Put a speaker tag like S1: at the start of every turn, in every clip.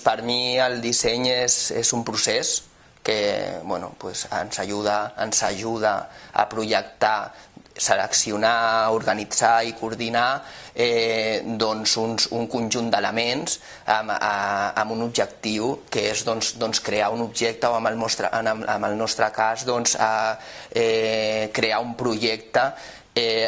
S1: Per mi el disseny és un procés que ens ajuda a projectar, seleccionar, organitzar i coordinar un conjunt d'elements amb un objectiu que és crear un objecte o en el nostre cas crear un projecte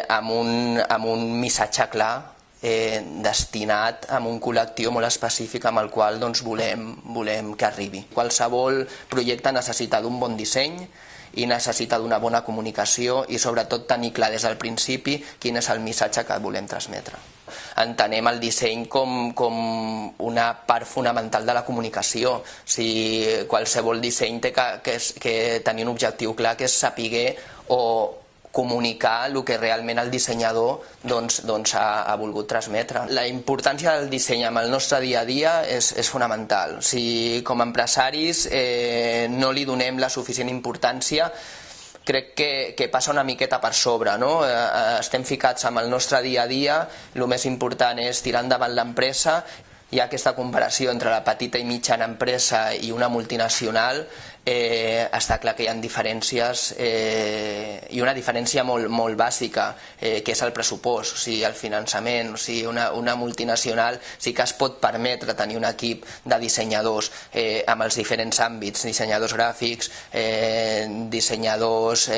S1: amb un missatge clar destinat a un col·lectiu molt específic amb el qual volem que arribi. Qualsevol projecte necessita d'un bon disseny i necessita d'una bona comunicació i sobretot tenir clar des del principi quin és el missatge que volem transmetre. Entenem el disseny com una part fonamental de la comunicació. Qualsevol disseny té que tenir un objectiu clar, que és saber o comunicar el que realment el dissenyador ha volgut transmetre. La importància del disseny en el nostre dia a dia és fonamental. Si com a empresaris no li donem la suficient importància, crec que passa una miqueta per sobre. Estem ficats en el nostre dia a dia, el més important és tirar endavant l'empresa. Hi ha aquesta comparació entre la petita i mitjana empresa i una multinacional. Està clar que hi ha diferències i una diferència molt bàsica, que és el pressupost, el finançament. Una multinacional sí que es pot permetre tenir un equip de dissenyadors amb els diferents àmbits, dissenyadors gràfics, dissenyadors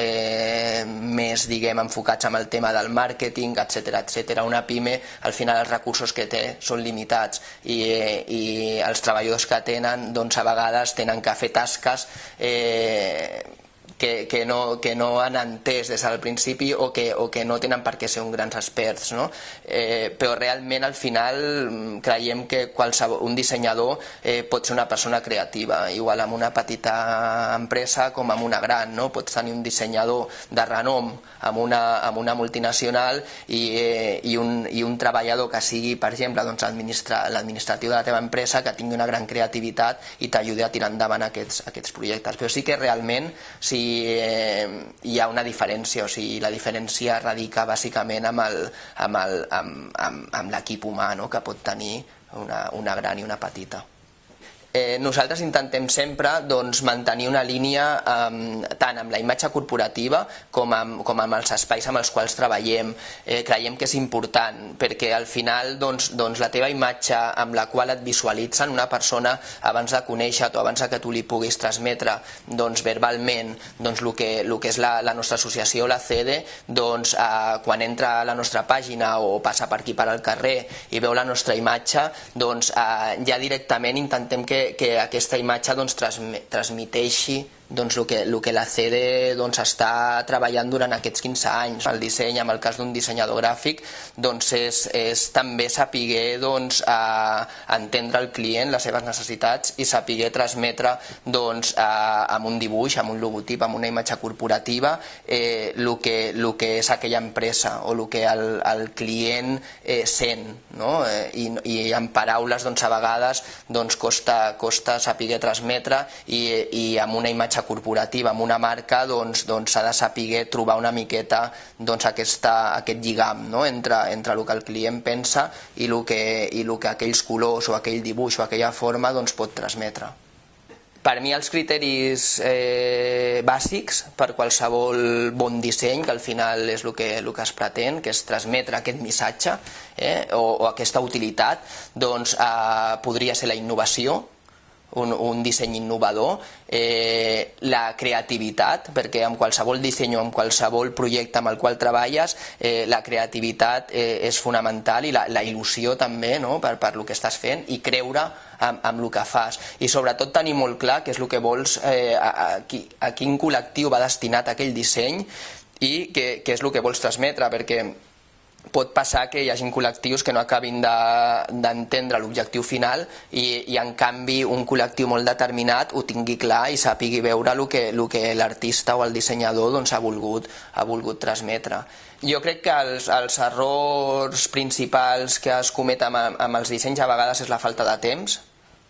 S1: més enfocats en el tema del màrqueting, etc. Una PIME, al final els recursos que té són limitats i els treballadors que tenen a vegades tenen que fer tasques que no han entès des del principi o que no tenen per què ser uns grans experts, però realment al final creiem que un dissenyador pot ser una persona creativa, igual en una petita empresa com en una gran. Pots tenir un dissenyador de renom en una multinacional i un treballador que sigui, per exemple, l'administratiu de la teva empresa, que tingui una gran creativitat i t'ajudi a tirar endavant aquests projectes. Però sí que realment hi ha una diferència, la diferència radica bàsicament amb l'equip humà que pot tenir una gran i una petita. Nosaltres intentem sempre mantenir una línia tant amb la imatge corporativa com amb els espais amb els quals treballem. Creiem que és important perquè al final la teva imatge amb la qual et visualitzen una persona abans de conèixer-te o abans que tu li puguis transmetre verbalment el que és la nostra associació, la CEDE, quan entra a la nostra pàgina o passa per aquí per al carrer i veu la nostra imatge, ja directament intentem que aquesta imatge transmeteixi el que la CEDE està treballant durant aquests 15 anys. El disseny, en el cas d'un dissenyador gràfic, és també saber entendre el client, les seves necessitats i saber transmetre amb un dibuix, amb un logotip, amb una imatge corporativa el que és aquella empresa o el que el client sent. I en paraules a vegades costa saber transmetre i amb una imatge corporativa, amb una marca, s'ha de saber trobar una miqueta aquest lligam entre el que el client pensa i el que aquells colors o aquell dibuix o aquella forma pot transmetre. Per mi els criteris bàsics per qualsevol bon disseny, que al final és el que es pretén, que és transmetre aquest missatge o aquesta utilitat, podria ser la innovació, un disseny innovador, la creativitat, perquè amb qualsevol disseny o amb qualsevol projecte amb el qual treballes la creativitat és fonamental i la il·lusió també per el que estàs fent i creure amb el que fas i sobretot tenir molt clar què és el que vols, a quin col·lectiu va destinat aquell disseny i què és el que vols transmetre, perquè pot passar que hi hagi col·lectius que no acabin d'entendre l'objectiu final i en canvi un col·lectiu molt determinat ho tingui clar i sàpigui veure el que l'artista o el dissenyador ha volgut transmetre. Jo crec que els errors principals que es cometen amb els dissenys a vegades és la falta de temps.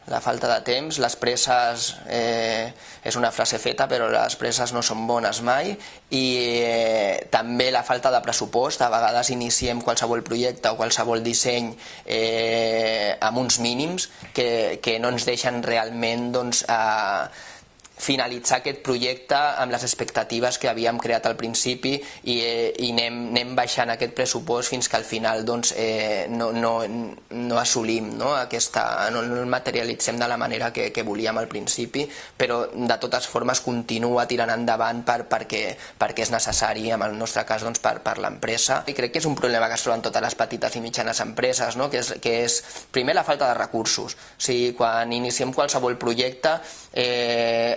S1: La falta de temps, les presses, és una frase feta, però les presses no són bones mai, i també la falta de pressupost. A vegades iniciem qualsevol projecte o qualsevol disseny amb uns mínims que no ens deixen realment finalitzar aquest projecte amb les expectatives que havíem creat al principi, i anem baixant aquest pressupost fins que al final no assolim, no el materialitzem de la manera que volíem al principi, però de totes formes continua tirant endavant perquè és necessari, en el nostre cas per l'empresa. I crec que és un problema que es troben totes les petites i mitjanes empreses, que és primer la falta de recursos. O sigui, quan iniciem qualsevol projecte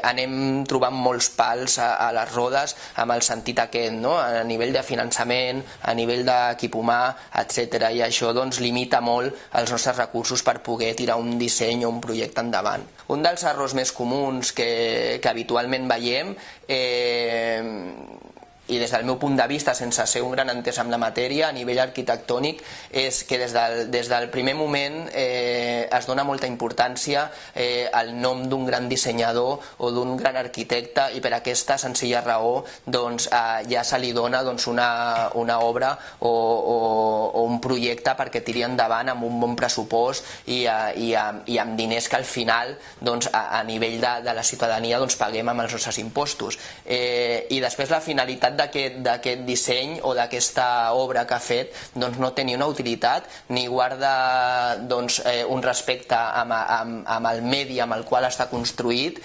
S1: anem trobant molts pals a les rodes amb el sentit aquest, a nivell de finançament, a nivell d'equip humà, etc. I això limita molt els nostres recursos per poder tirar un disseny o un projecte endavant. Un dels errors més comuns que habitualment veiem, i des del meu punt de vista, sense ser un gran entès amb la matèria, a nivell arquitectònic, és que des del primer moment es dona molta importància al nom d'un gran dissenyador o d'un gran arquitecte, i per aquesta senzilla raó ja se li dona una obra o un projecte perquè tiri endavant amb un bon pressupost i amb diners que al final a nivell de la ciutadania paguem amb els nostres impostos. I després la finalitat d'aquest disseny o d'aquesta obra que ha fet no té ni una utilitat ni guarda un respecte amb el medi amb el qual està construït,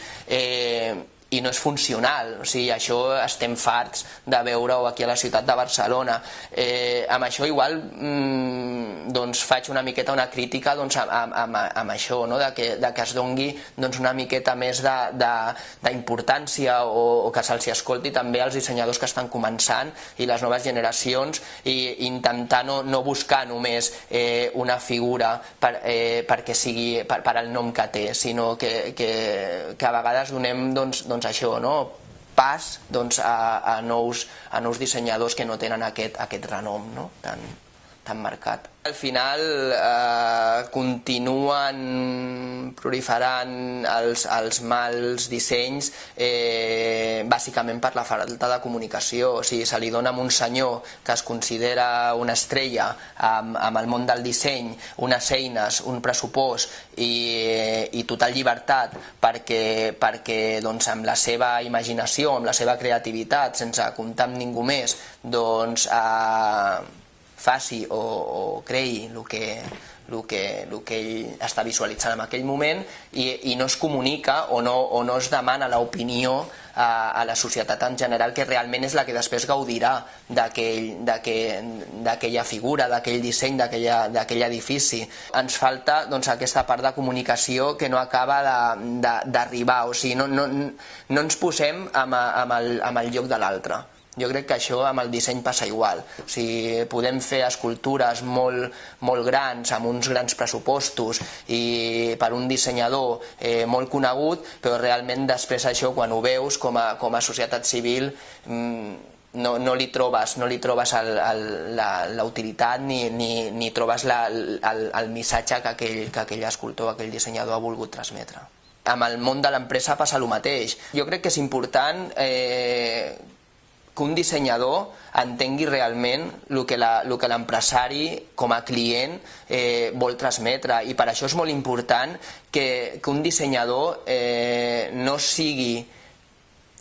S1: i no és funcional. O sigui, això estem farts de veure-ho aquí a la ciutat de Barcelona. Amb això igual faig una miqueta una crítica amb això, que es doni una miqueta més d'importància o que se'ls escolti també als dissenyadors que estan començant i les noves generacions, i intentar no buscar només una figura perquè sigui per al nom que té, sinó que a vegades donem això, pas a nous dissenyadors que no tenen aquest renom tan marcat. Al final continuen proliferant els mals dissenys bàsicament per la falta de comunicació. O sigui, se li dona a un senyor que es considera una estrella amb el món del disseny unes eines, un pressupost i total llibertat perquè amb la seva imaginació, amb la seva creativitat, sense comptar amb ningú més, faci o creï el que ell està visualitzant en aquell moment, i no es comunica o no es demana l'opinió a la societat en general, que realment és la que després gaudirà d'aquella figura, d'aquell disseny, d'aquell edifici. Ens falta aquesta part de comunicació que no acaba d'arribar, o sigui, no ens posem amb el lloc de l'altre. Jo crec que això amb el disseny passa igual. O sigui, podem fer escultures molt grans, amb uns grans pressupostos i per un dissenyador molt conegut, però realment després això, quan ho veus com a societat civil, no li trobes la utilitat ni trobes el missatge que aquell escultor, aquell dissenyador ha volgut transmetre. Amb el món de l'empresa passa el mateix. Jo crec que és important que un dissenyador entengui realment el que l'empresari com a client vol transmetre, i per això és molt important que un dissenyador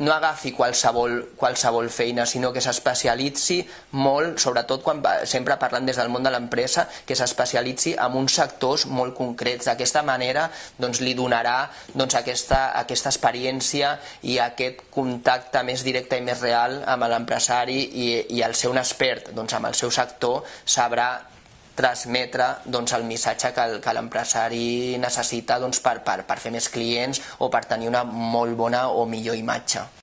S1: no agafi qualsevol feina, sinó que s'especialitzi molt, sobretot sempre parlant des del món de l'empresa, que s'especialitzi en uns sectors molt concrets. D'aquesta manera li donarà aquesta experiència i aquest contacte més directe i més real amb l'empresari, i al ser un expert amb el seu sector sabrà transmetre el missatge que l'empresari necessita per fer més clients o per tenir una molt bona o millor imatge.